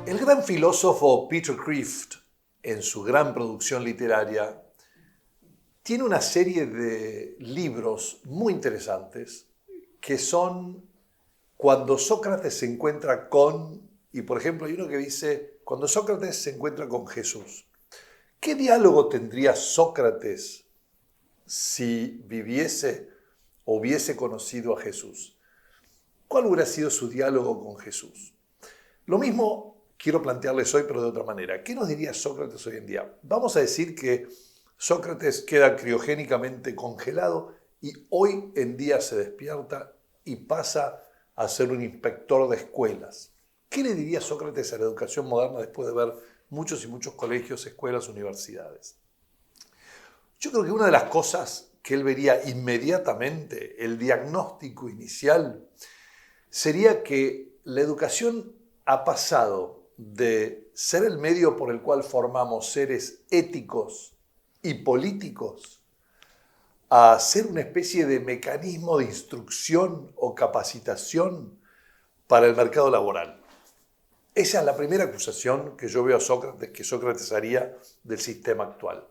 El gran filósofo Peter Kreeft, en su gran producción literaria, tiene una serie de libros muy interesantes que son Cuando Sócrates se encuentra con, y por ejemplo hay uno que dice, Cuando Sócrates se encuentra con Jesús. ¿Qué diálogo tendría Sócrates si viviese o hubiese conocido a Jesús? ¿Cuál hubiera sido su diálogo con Jesús? Lo mismo quiero plantearles hoy, pero de otra manera. ¿Qué nos diría Sócrates hoy en día? Vamos a decir que Sócrates queda criogénicamente congelado y hoy en día se despierta y pasa a ser un inspector de escuelas. ¿Qué le diría Sócrates a la educación moderna después de ver muchos y muchos colegios, escuelas, universidades? Yo creo que una de las cosas que él vería inmediatamente, el diagnóstico inicial, sería que la educación ha pasado de ser el medio por el cual formamos seres éticos y políticos a ser una especie de mecanismo de instrucción o capacitación para el mercado laboral. Esa es la primera acusación que yo veo a Sócrates, que Sócrates haría del sistema actual.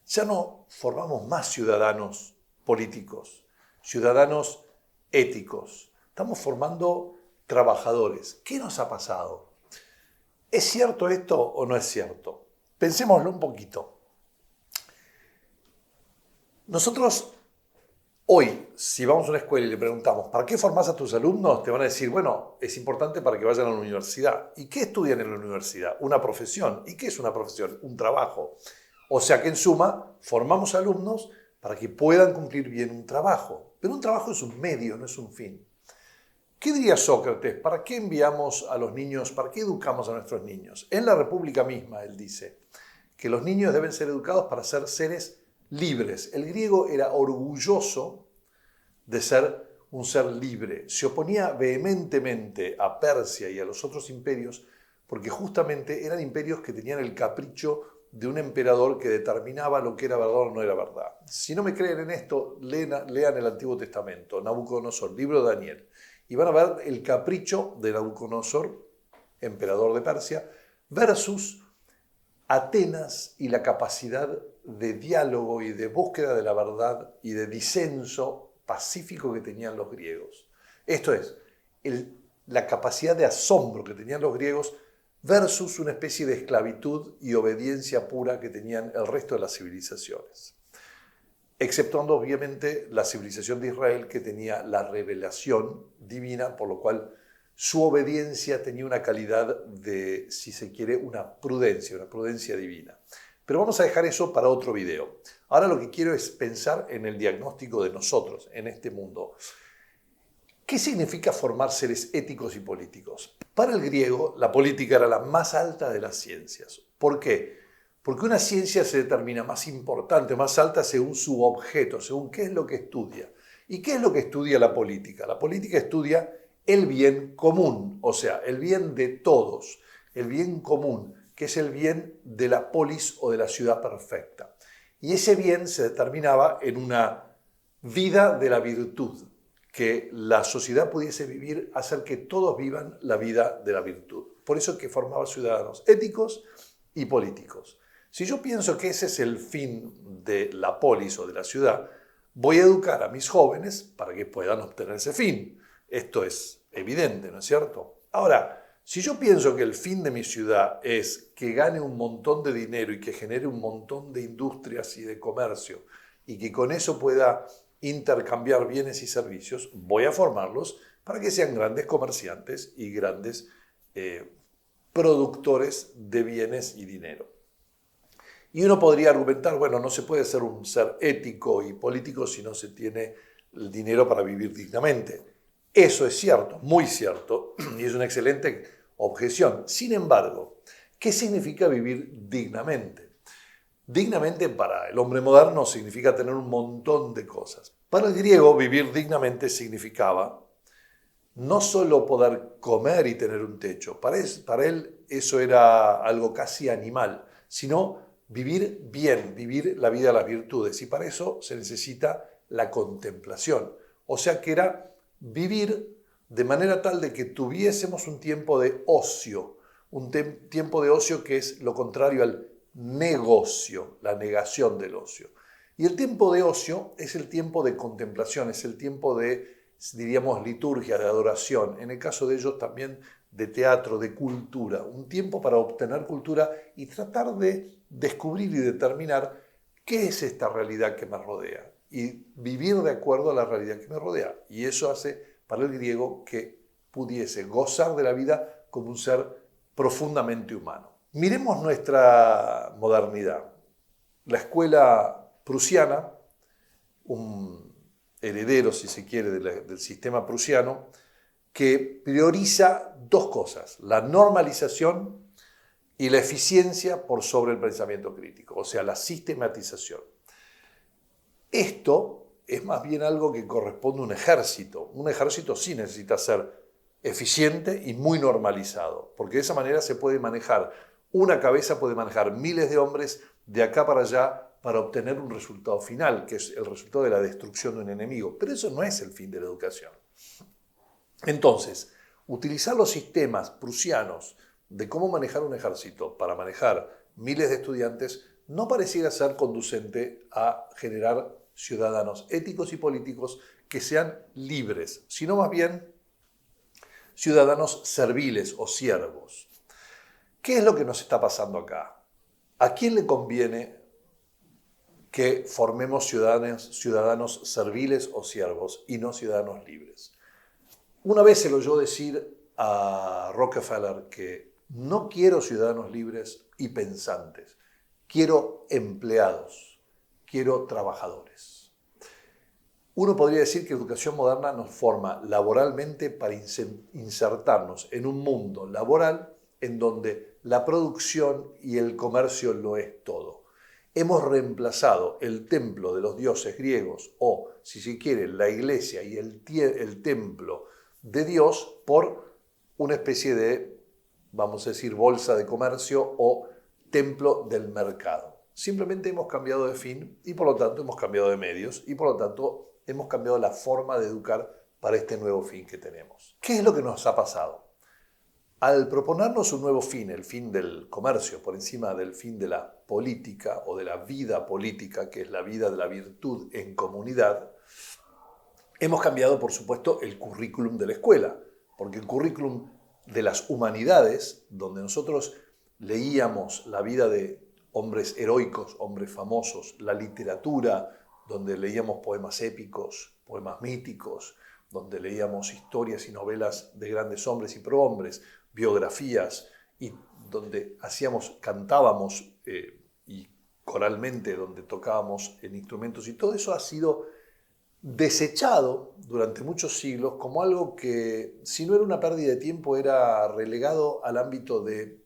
Ya no formamos más ciudadanos políticos, ciudadanos éticos. Estamos formando trabajadores. ¿Qué nos ha pasado? ¿Es cierto esto o no es cierto? Pensémoslo un poquito. Nosotros hoy, si vamos a una escuela y le preguntamos ¿para qué formás a tus alumnos? Te van a decir, bueno, es importante para que vayan a la universidad. ¿Y qué estudian en la universidad? Una profesión. ¿Y qué es una profesión? Un trabajo. O sea que en suma, formamos alumnos para que puedan cumplir bien un trabajo. Pero un trabajo es un medio, no es un fin. ¿Qué diría Sócrates? ¿Para qué enviamos a los niños? ¿Para qué educamos a nuestros niños? En la República misma, él dice que los niños deben ser educados para ser seres libres. El griego era orgulloso de ser un ser libre. Se oponía vehementemente a Persia y a los otros imperios porque justamente eran imperios que tenían el capricho de un emperador que determinaba lo que era verdad o no era verdad. Si no me creen en esto, lean el Antiguo Testamento, Nabucodonosor, libro de Daniel, y van a ver el capricho de Nabucodonosor, emperador de Persia, versus Atenas y la capacidad de diálogo y de búsqueda de la verdad y de disenso pacífico que tenían los griegos. Esto es, la capacidad de asombro que tenían los griegos versus una especie de esclavitud y obediencia pura que tenían el resto de las civilizaciones. Exceptuando obviamente la civilización de Israel, que tenía la revelación divina, por lo cual su obediencia tenía una calidad de, si se quiere, una prudencia divina. Pero vamos a dejar eso para otro video. Ahora lo que quiero es pensar en el diagnóstico de nosotros, en este mundo. ¿Qué significa formar seres éticos y políticos? Para el griego, la política era la más alta de las ciencias. ¿Por qué? Porque una ciencia se determina más importante, más alta según su objeto, según qué es lo que estudia. ¿Y qué es lo que estudia la política? La política estudia el bien común, o sea, el bien de todos, el bien común, que es el bien de la polis o de la ciudad perfecta. Y ese bien se determinaba en una vida de la virtud, que la sociedad pudiese vivir, hacer que todos vivan la vida de la virtud. Por eso es que formaba ciudadanos éticos y políticos. Si yo pienso que ese es el fin de la polis o de la ciudad, voy a educar a mis jóvenes para que puedan obtener ese fin. Esto es evidente, ¿no es cierto? Ahora, si yo pienso que el fin de mi ciudad es que gane un montón de dinero y que genere un montón de industrias y de comercio y que con eso pueda intercambiar bienes y servicios, voy a formarlos para que sean grandes comerciantes y grandes productores de bienes y dinero. Y uno podría argumentar, bueno, no se puede ser un ser ético y político si no se tiene el dinero para vivir dignamente. Eso es cierto, muy cierto, y es una excelente objeción. Sin embargo, ¿qué significa vivir dignamente? Dignamente para el hombre moderno significa tener un montón de cosas. Para el griego, vivir dignamente significaba no solo poder comer y tener un techo, para él eso era algo casi animal, sino vivir bien, vivir la vida de las virtudes. Y para eso se necesita la contemplación. O sea que era vivir de manera tal de que tuviésemos un tiempo de ocio, tiempo de ocio que es lo contrario al negocio, la negación del ocio. Y el tiempo de ocio es el tiempo de contemplación, es el tiempo de, diríamos, liturgia, de adoración, en el caso de ellos también de teatro, de cultura, un tiempo para obtener cultura y tratar de descubrir y determinar qué es esta realidad que me rodea y vivir de acuerdo a la realidad que me rodea. Y eso hace para el griego que pudiese gozar de la vida como un ser profundamente humano. Miremos nuestra modernidad. La escuela prusiana, un heredero, si se quiere, del sistema prusiano, que prioriza dos cosas, la normalización y la eficiencia por sobre el pensamiento crítico, o sea, la sistematización. Esto es más bien algo que corresponde a un ejército. Un ejército sí necesita ser eficiente y muy normalizado, porque de esa manera se puede manejar, una cabeza puede manejar miles de hombres de acá para allá para obtener un resultado final, que es el resultado de la destrucción de un enemigo. Pero eso no es el fin de la educación. Entonces, utilizar los sistemas prusianos de cómo manejar un ejército para manejar miles de estudiantes no pareciera ser conducente a generar ciudadanos éticos y políticos que sean libres, sino más bien ciudadanos serviles o siervos. ¿Qué es lo que nos está pasando acá? ¿A quién le conviene que formemos ciudadanos serviles o siervos y no ciudadanos libres? Una vez se lo oyó decir a Rockefeller que no quiero ciudadanos libres y pensantes, quiero empleados, quiero trabajadores. Uno podría decir que la educación moderna nos forma laboralmente para insertarnos en un mundo laboral en donde la producción y el comercio lo es todo. Hemos reemplazado el templo de los dioses griegos o, si se quiere, la iglesia y el templo de Dios por una especie de, vamos a decir, bolsa de comercio o templo del mercado. Simplemente hemos cambiado de fin y por lo tanto hemos cambiado de medios y por lo tanto hemos cambiado la forma de educar para este nuevo fin que tenemos. ¿Qué es lo que nos ha pasado? Al proponernos un nuevo fin, el fin del comercio, por encima del fin de la política o de la vida política, que es la vida de la virtud en comunidad, hemos cambiado, por supuesto, el currículum de la escuela, porque el currículum de las humanidades, donde nosotros leíamos la vida de hombres heroicos, hombres famosos, la literatura, donde leíamos poemas épicos, poemas míticos, donde leíamos historias y novelas de grandes hombres y prohombres, biografías, y donde cantábamos y coralmente, donde tocábamos en instrumentos, y todo eso ha sido desechado durante muchos siglos como algo que, si no era una pérdida de tiempo, era relegado al ámbito de,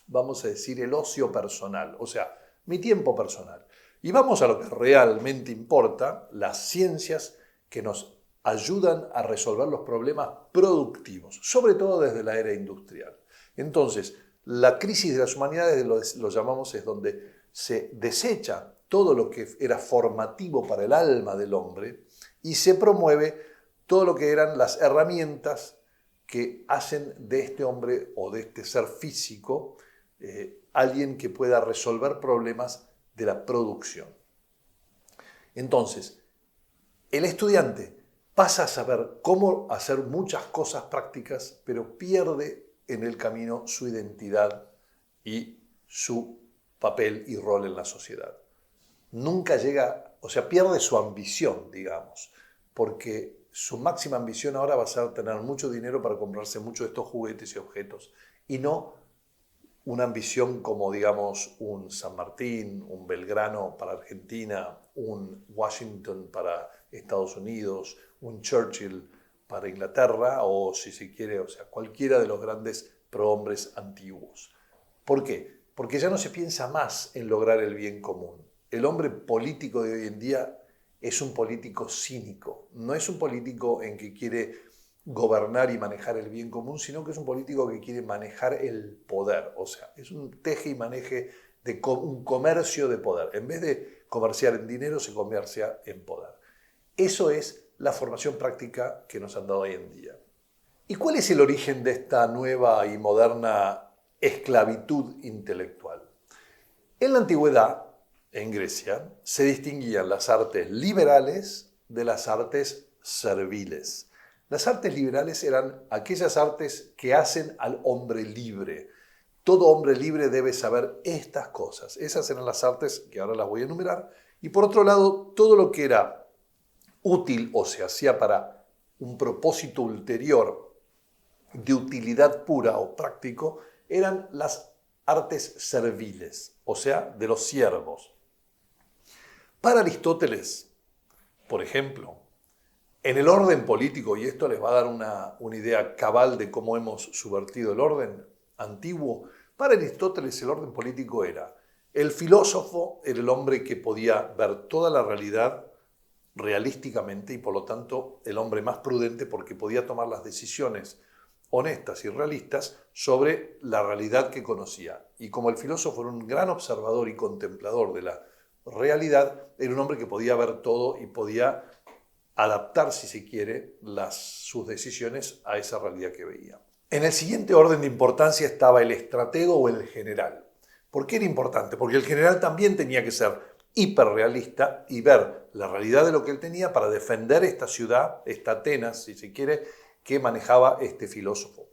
vamos a decir, el ocio personal, o sea, mi tiempo personal. Y vamos a lo que realmente importa, las ciencias que nos ayudan a resolver los problemas productivos, sobre todo desde la era industrial. Entonces, la crisis de las humanidades, lo llamamos, es donde se desecha todo lo que era formativo para el alma del hombre y se promueve todo lo que eran las herramientas que hacen de este hombre o de este ser físico alguien que pueda resolver problemas de la producción. Entonces, el estudiante pasa a saber cómo hacer muchas cosas prácticas, pero pierde en el camino su identidad y su papel y rol en la sociedad. Nunca llega, o sea, pierde su ambición, digamos, porque su máxima ambición ahora va a ser tener mucho dinero para comprarse muchos de estos juguetes y objetos, y no una ambición como, digamos, un San Martín, un Belgrano para Argentina, un Washington para Estados Unidos, un Churchill para Inglaterra, o si se quiere, o sea, cualquiera de los grandes prohombres antiguos. ¿Por qué? Porque ya no se piensa más en lograr el bien común. El hombre político de hoy en día es un político cínico, no es un político en que quiere gobernar y manejar el bien común, sino que es un político que quiere manejar el poder, o sea, es un teje y maneje de un comercio de poder. En vez de comerciar en dinero, se comercia en poder. Eso es la formación práctica que nos han dado hoy en día. ¿Y cuál es el origen de esta nueva y moderna esclavitud intelectual? En la antigüedad, en Grecia, se distinguían las artes liberales de las artes serviles. Las artes liberales eran aquellas artes que hacen al hombre libre. Todo hombre libre debe saber estas cosas. Esas eran las artes que ahora las voy a enumerar. Y por otro lado, todo lo que era útil o se hacía para un propósito ulterior de utilidad pura o práctico, eran las artes serviles, o sea, de los siervos. Para Aristóteles, por ejemplo, en el orden político, y esto les va a dar una idea cabal de cómo hemos subvertido el orden antiguo, para Aristóteles el orden político era: el filósofo era el hombre que podía ver toda la realidad realísticamente y por lo tanto el hombre más prudente porque podía tomar las decisiones honestas y realistas sobre la realidad que conocía. Y como el filósofo era un gran observador y contemplador de la realidad, era un hombre que podía ver todo y podía adaptar, si se quiere, sus decisiones a esa realidad que veía. En el siguiente orden de importancia estaba el estratego o el general. ¿Por qué era importante? Porque el general también tenía que ser hiperrealista y ver la realidad de lo que él tenía para defender esta ciudad, esta Atenas, si se quiere, que manejaba este filósofo.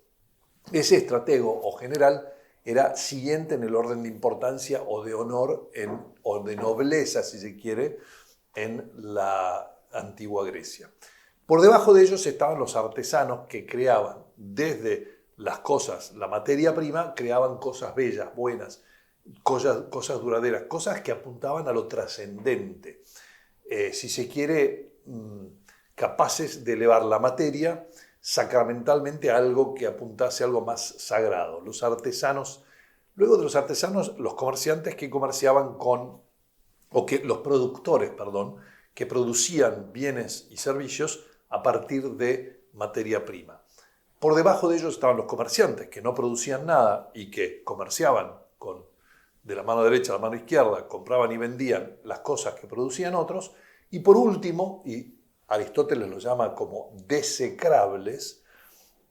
Ese estratego o general era siguiente en el orden de importancia o de honor o de nobleza, si se quiere, en la antigua Grecia. Por debajo de ellos estaban los artesanos que creaban desde las cosas, la materia prima, creaban cosas bellas, buenas, cosas duraderas, cosas que apuntaban a lo trascendente. Si se quiere, capaces de elevar la materia sacramentalmente a algo que apuntase a algo más sagrado. Los artesanos, luego de los artesanos, los comerciantes que comerciaban con, los productores, perdón, que producían bienes y servicios a partir de materia prima. Por debajo de ellos estaban los comerciantes, que no producían nada y que comerciaban de la mano derecha a la mano izquierda, compraban y vendían las cosas que producían otros. Y por último, y Aristóteles lo llama como desecrables,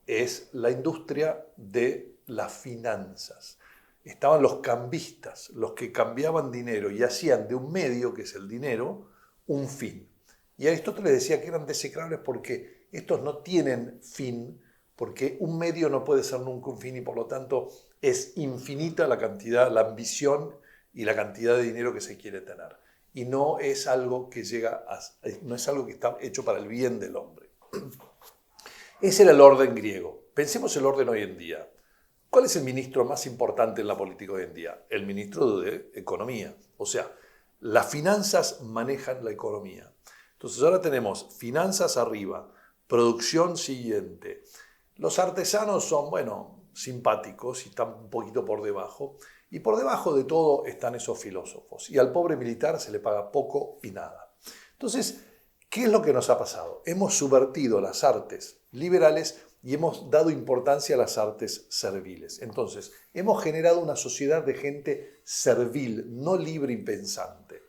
es la industria de las finanzas. Estaban los cambistas, los que cambiaban dinero y hacían de un medio, que es el dinero, un fin. Y Aristóteles decía que eran desecrables porque estos no tienen fin, porque un medio no puede ser nunca un fin y por lo tanto es infinita la cantidad, la ambición y la cantidad de dinero que se quiere tener. Y no es algo que no es algo que está hecho para el bien del hombre. Ese era el orden griego. Pensemos el orden hoy en día. ¿Cuál es el ministro más importante en la política hoy en día? El ministro de Economía. O sea, las finanzas manejan la economía. Entonces ahora tenemos finanzas arriba, producción siguiente. Los artesanos son, simpáticos y están un poquito por debajo. Y por debajo de todo están esos filósofos. Y al pobre militar se le paga poco y nada. Entonces, ¿qué es lo que nos ha pasado? Hemos subvertido las artes liberales y hemos dado importancia a las artes serviles. Entonces, hemos generado una sociedad de gente servil, no libre y pensante.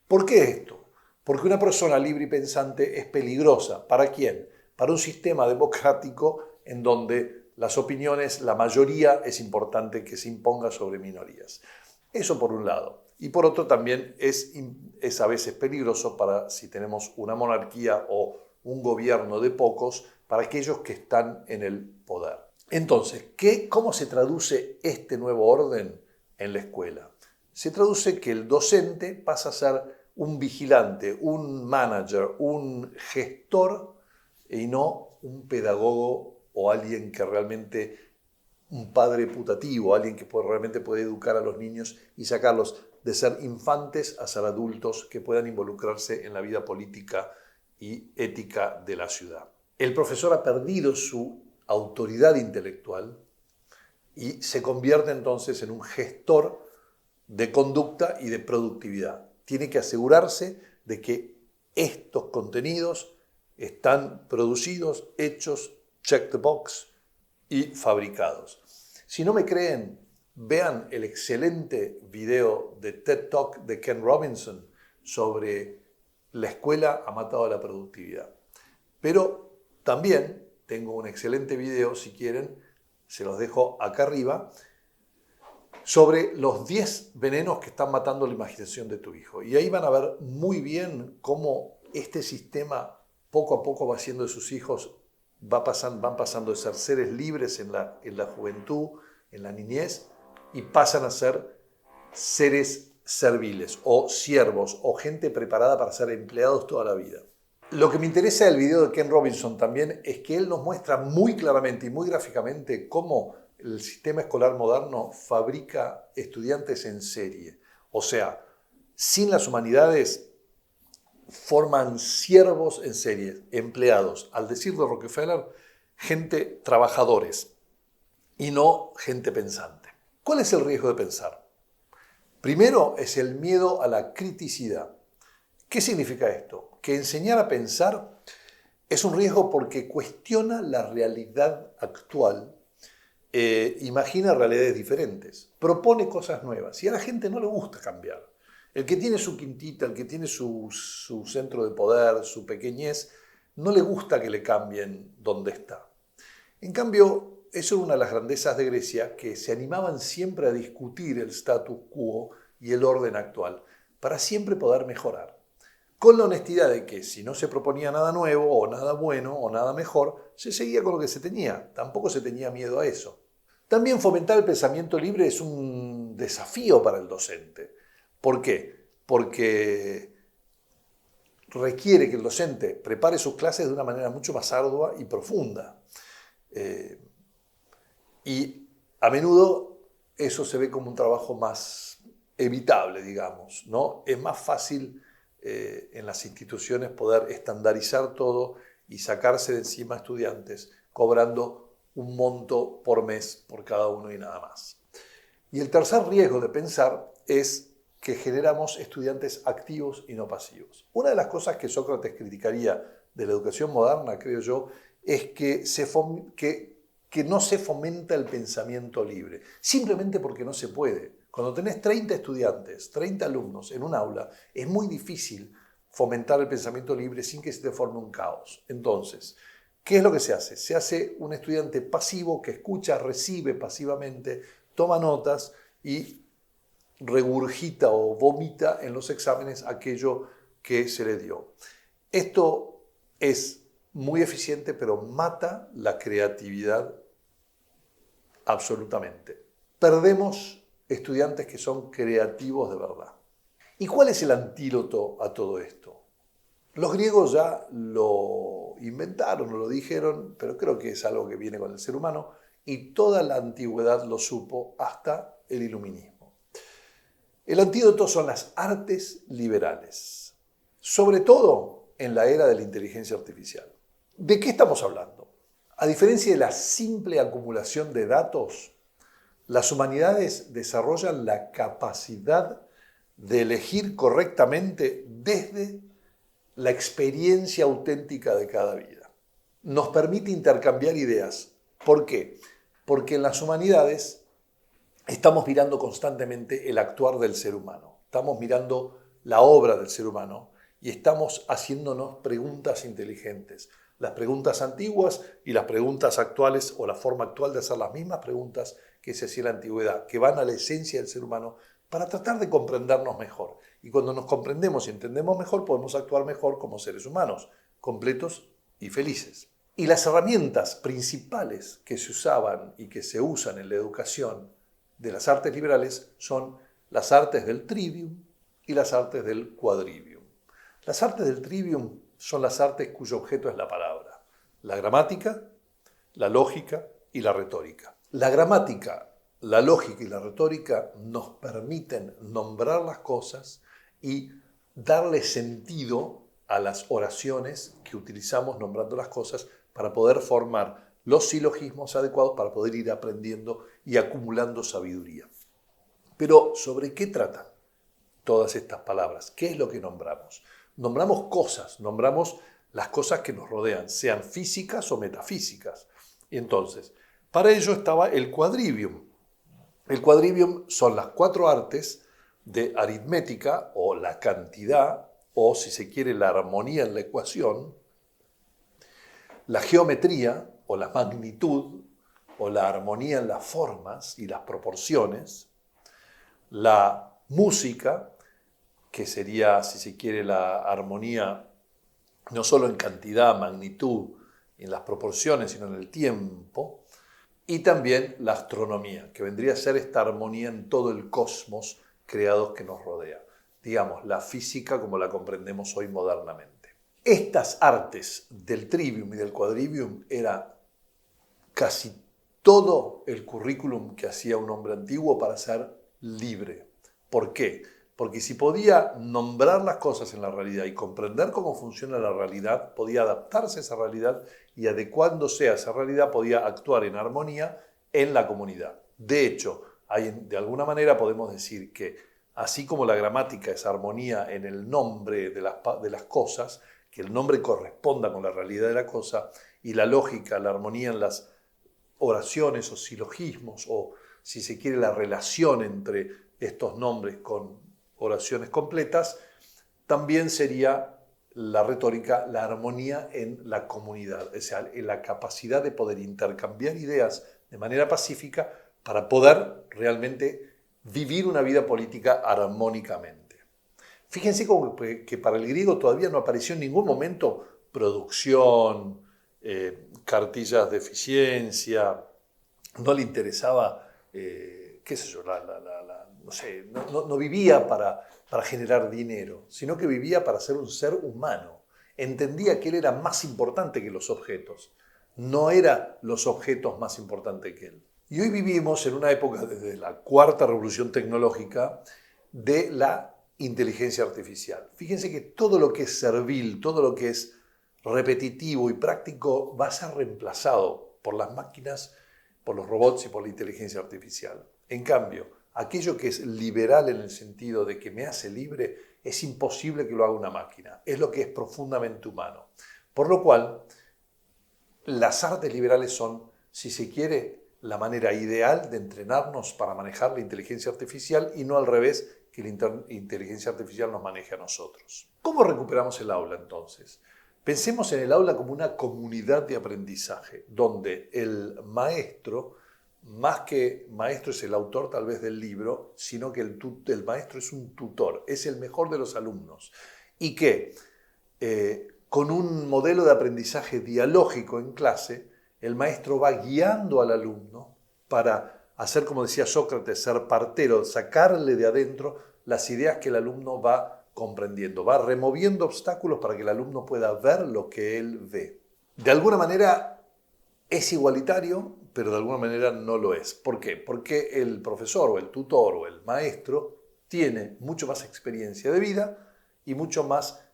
¿Por qué esto? Porque una persona libre y pensante es peligrosa. ¿Para quién? Para un sistema democrático en donde las opiniones, la mayoría es importante que se imponga sobre minorías. Eso por un lado. Y por otro también es a veces peligroso para si tenemos una monarquía o un gobierno de pocos, para aquellos que están en el poder. Entonces, ¿cómo se traduce este nuevo orden en la escuela? Se traduce que el docente pasa a ser un vigilante, un manager, un gestor y no un pedagogo o alguien que realmente, un padre putativo, alguien que realmente puede educar a los niños y sacarlos de ser infantes a ser adultos que puedan involucrarse en la vida política y ética de la ciudad. El profesor ha perdido su autoridad intelectual y se convierte entonces en un gestor de conducta y de productividad. Tiene que asegurarse de que estos contenidos están producidos, hechos, check the box y fabricados. Si no me creen, vean el excelente video de TED Talk de Ken Robinson sobre la escuela ha matado a la productividad. Pero también tengo un excelente video, si quieren, se los dejo acá arriba, sobre los 10 venenos que están matando la imaginación de tu hijo. Y ahí van a ver muy bien cómo este sistema poco a poco va haciendo de sus hijos, van pasando de ser seres libres en la juventud, en la niñez, y pasan a ser seres serviles o siervos o gente preparada para ser empleados toda la vida. Lo que me interesa del video de Ken Robinson también es que él nos muestra muy claramente y muy gráficamente cómo el sistema escolar moderno fabrica estudiantes en serie. O sea, sin las humanidades forman siervos en serie, empleados. Al decir de Rockefeller, gente trabajadores y no gente pensante. ¿Cuál es el riesgo de pensar? Primero es el miedo a la criticidad. ¿Qué significa esto? Que enseñar a pensar es un riesgo porque cuestiona la realidad actual, imagina realidades diferentes, propone cosas nuevas y a la gente no le gusta cambiar. El que tiene su quintita, el que tiene su centro de poder, su pequeñez, no le gusta que le cambien donde está. En cambio, eso es una de las grandezas de Grecia, que se animaban siempre a discutir el status quo y el orden actual, para siempre poder mejorar. Con la honestidad de que si no se proponía nada nuevo, o nada bueno, o nada mejor, se seguía con lo que se tenía. Tampoco se tenía miedo a eso. También fomentar el pensamiento libre es un desafío para el docente. ¿Por qué? Porque requiere que el docente prepare sus clases de una manera mucho más ardua y profunda. Y a menudo eso se ve como un trabajo más evitable, digamos, ¿no? Es más fácil en las instituciones poder estandarizar todo y sacarse de encima a estudiantes cobrando un monto por mes por cada uno y nada más. Y el tercer riesgo de pensar es que generamos estudiantes activos y no pasivos. Una de las cosas que Sócrates criticaría de la educación moderna, creo yo, es que no se fomenta el pensamiento libre, simplemente porque no se puede. Cuando tenés 30 estudiantes, 30 alumnos en un aula, es muy difícil fomentar el pensamiento libre sin que se te forme un caos. Entonces, ¿qué es lo que se hace? Se hace un estudiante pasivo que escucha, recibe pasivamente, toma notas y regurgita o vomita en los exámenes aquello que se le dio. Esto es muy eficiente, pero mata la creatividad absolutamente. Perdemos estudiantes que son creativos de verdad. ¿Y cuál es el antídoto a todo esto? Los griegos ya lo inventaron, lo dijeron, pero creo que es algo que viene con el ser humano y toda la antigüedad lo supo hasta el iluminismo. El antídoto son las artes liberales, sobre todo en la era de la inteligencia artificial. ¿De qué estamos hablando? A diferencia de la simple acumulación de datos, las humanidades desarrollan la capacidad de elegir correctamente desde la experiencia auténtica de cada vida. Nos permite intercambiar ideas. ¿Por qué? Porque en las humanidades estamos mirando constantemente el actuar del ser humano. Estamos mirando la obra del ser humano y estamos haciéndonos preguntas inteligentes. Las preguntas antiguas y las preguntas actuales o la forma actual de hacer las mismas preguntas que se hacía en la antigüedad, que van a la esencia del ser humano para tratar de comprendernos mejor. Y cuando nos comprendemos y entendemos mejor, podemos actuar mejor como seres humanos, completos y felices. Y las herramientas principales que se usaban y que se usan en la educación de las artes liberales son las artes del trivium y las artes del quadrivium. Las artes del trivium son las artes cuyo objeto es la palabra, la gramática, la lógica y la retórica. La gramática, la lógica y la retórica nos permiten nombrar las cosas y darle sentido a las oraciones que utilizamos nombrando las cosas para poder formar los silogismos adecuados para poder ir aprendiendo y acumulando sabiduría. Pero ¿sobre qué tratan todas estas palabras? ¿Qué es lo que nombramos? Nombramos cosas, nombramos las cosas que nos rodean, sean físicas o metafísicas. Y entonces, para ello estaba el quadrivium. El quadrivium son las 4 artes de aritmética o la cantidad, o si se quiere la armonía en la ecuación, la geometría, o la magnitud, o la armonía en las formas y las proporciones, la música, que sería, si se quiere, la armonía no solo en cantidad, magnitud, en las proporciones, sino en el tiempo, y también la astronomía, que vendría a ser esta armonía en todo el cosmos creado que nos rodea. Digamos, la física como la comprendemos hoy modernamente. Estas artes del trivium y del quadrivium era casi todo el currículum que hacía un hombre antiguo para ser libre. ¿Por qué? Porque si podía nombrar las cosas en la realidad y comprender cómo funciona la realidad, podía adaptarse a esa realidad y adecuándose a esa realidad podía actuar en armonía en la comunidad. De hecho, de alguna manera podemos decir que así como la gramática es armonía en el nombre de las cosas, que el nombre corresponda con la realidad de la cosa, y la lógica, la armonía en las oraciones o silogismos, o si se quiere la relación entre estos nombres con oraciones completas, también sería la retórica, la armonía en la comunidad, o sea, en la capacidad de poder intercambiar ideas de manera pacífica para poder realmente vivir una vida política armónicamente. Fíjense como que para el griego todavía no apareció en ningún momento producción, cartillas de eficiencia, no le interesaba, qué sé yo, no sé, no vivía para generar dinero, sino que vivía para ser un ser humano. Entendía que él era más importante que los objetos, no eran los objetos más importantes que él. Y hoy vivimos en una época, desde la cuarta revolución tecnológica, de la inteligencia artificial. Fíjense que todo lo que es servil, todo lo que es repetitivo y práctico va a ser reemplazado por las máquinas, por los robots y por la inteligencia artificial. En cambio, aquello que es liberal en el sentido de que me hace libre, es imposible que lo haga una máquina. Es lo que es profundamente humano. Por lo cual, las artes liberales son, si se quiere, la manera ideal de entrenarnos para manejar la inteligencia artificial y no al revés, que la inteligencia artificial nos maneje a nosotros. ¿Cómo recuperamos el aula entonces? Pensemos en el aula como una comunidad de aprendizaje, donde el maestro, más que maestro es el autor tal vez del libro, sino que el maestro es un tutor, es el mejor de los alumnos. Y que con un modelo de aprendizaje dialógico en clase, el maestro va guiando al alumno para hacer, como decía Sócrates, ser partero, sacarle de adentro las ideas que el alumno va comprendiendo, va removiendo obstáculos para que el alumno pueda ver lo que él ve. De alguna manera es igualitario, pero de alguna manera no lo es. ¿Por qué? Porque el profesor o el tutor o el maestro tiene mucho más experiencia de vida y mucho más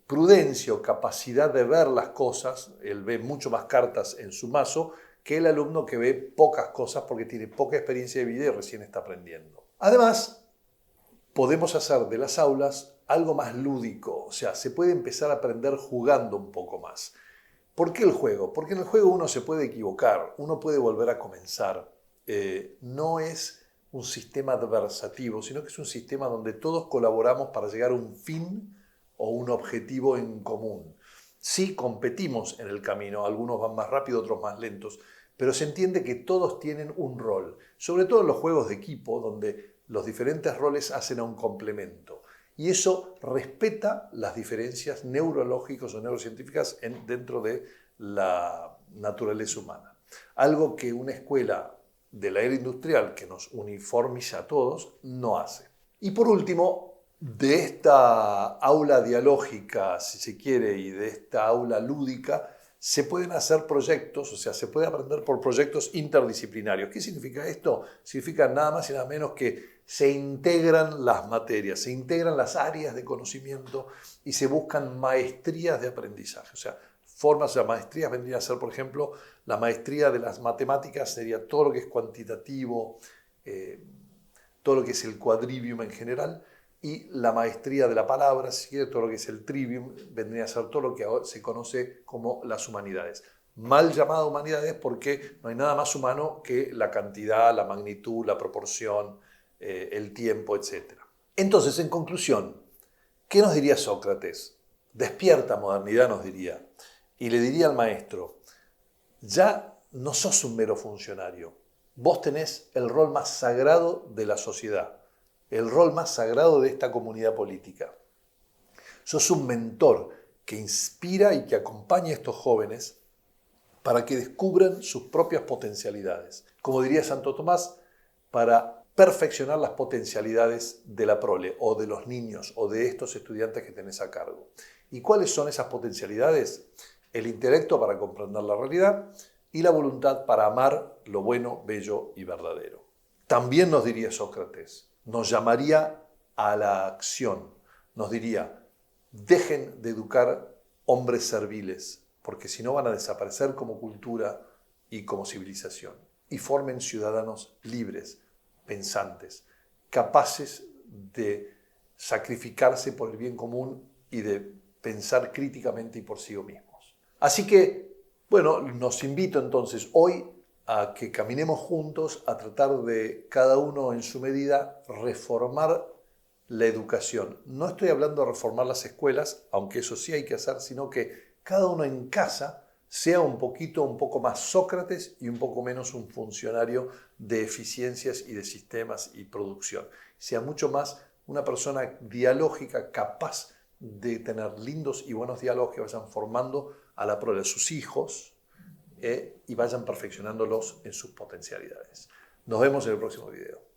prudencia o capacidad de ver las cosas. Él ve mucho más cartas en su mazo que el alumno que ve pocas cosas porque tiene poca experiencia de vida y recién está aprendiendo. Además, podemos hacer de las aulas algo más lúdico, o sea, se puede empezar a aprender jugando un poco más. ¿Por qué el juego? Porque en el juego uno se puede equivocar, uno puede volver a comenzar. No es un sistema adversativo, sino que es un sistema donde todos colaboramos para llegar a un fin o un objetivo en común. Sí competimos en el camino, algunos van más rápido, otros más lentos, pero se entiende que todos tienen un rol, sobre todo en los juegos de equipo, donde los diferentes roles hacen a un complemento. Y eso respeta las diferencias neurológicas o neurocientíficas dentro de la naturaleza humana. Algo que una escuela de la era industrial que nos uniformiza a todos no hace. Y por último, de esta aula dialógica, si se quiere, y de esta aula lúdica, se pueden hacer proyectos, o sea, se puede aprender por proyectos interdisciplinarios. ¿Qué significa esto? Significa nada más y nada menos que se integran las materias, se integran las áreas de conocimiento y se buscan maestrías de aprendizaje. O sea, formas de maestrías vendrían a ser, por ejemplo, la maestría de las matemáticas sería todo lo que es cuantitativo, todo lo que es el quadrivium en general, y la maestría de la palabra, si quiere, todo lo que es el trivium, vendría a ser todo lo que se conoce como las humanidades. Mal llamado humanidades porque no hay nada más humano que la cantidad, la magnitud, la proporción, el tiempo, etc. Entonces, en conclusión, ¿qué nos diría Sócrates? Despierta modernidad, nos diría. Y le diría al maestro, ya no sos un mero funcionario. Vos tenés el rol más sagrado de la sociedad, el rol más sagrado de esta comunidad política. Sos un mentor que inspira y que acompaña a estos jóvenes para que descubran sus propias potencialidades. Como diría Santo Tomás, para perfeccionar las potencialidades de la prole o de los niños o de estos estudiantes que tenés a cargo. ¿Y cuáles son esas potencialidades? El intelecto para comprender la realidad y la voluntad para amar lo bueno, bello y verdadero. También nos diría Sócrates, nos llamaría a la acción, nos diría, dejen de educar hombres serviles, porque si no van a desaparecer como cultura y como civilización, y formen ciudadanos libres, pensantes, capaces de sacrificarse por el bien común y de pensar críticamente y por sí mismos. Así que, bueno, nos invito entonces hoy a que caminemos juntos a tratar de, cada uno en su medida, reformar la educación. No estoy hablando de reformar las escuelas, aunque eso sí hay que hacer, sino que cada uno en casa sea un poco más Sócrates y un poco menos un funcionario de eficiencias y de sistemas y producción. Sea mucho más una persona dialógica, capaz de tener lindos y buenos diálogos que vayan formando a la prole de sus hijos y vayan perfeccionándolos en sus potencialidades. Nos vemos en el próximo video.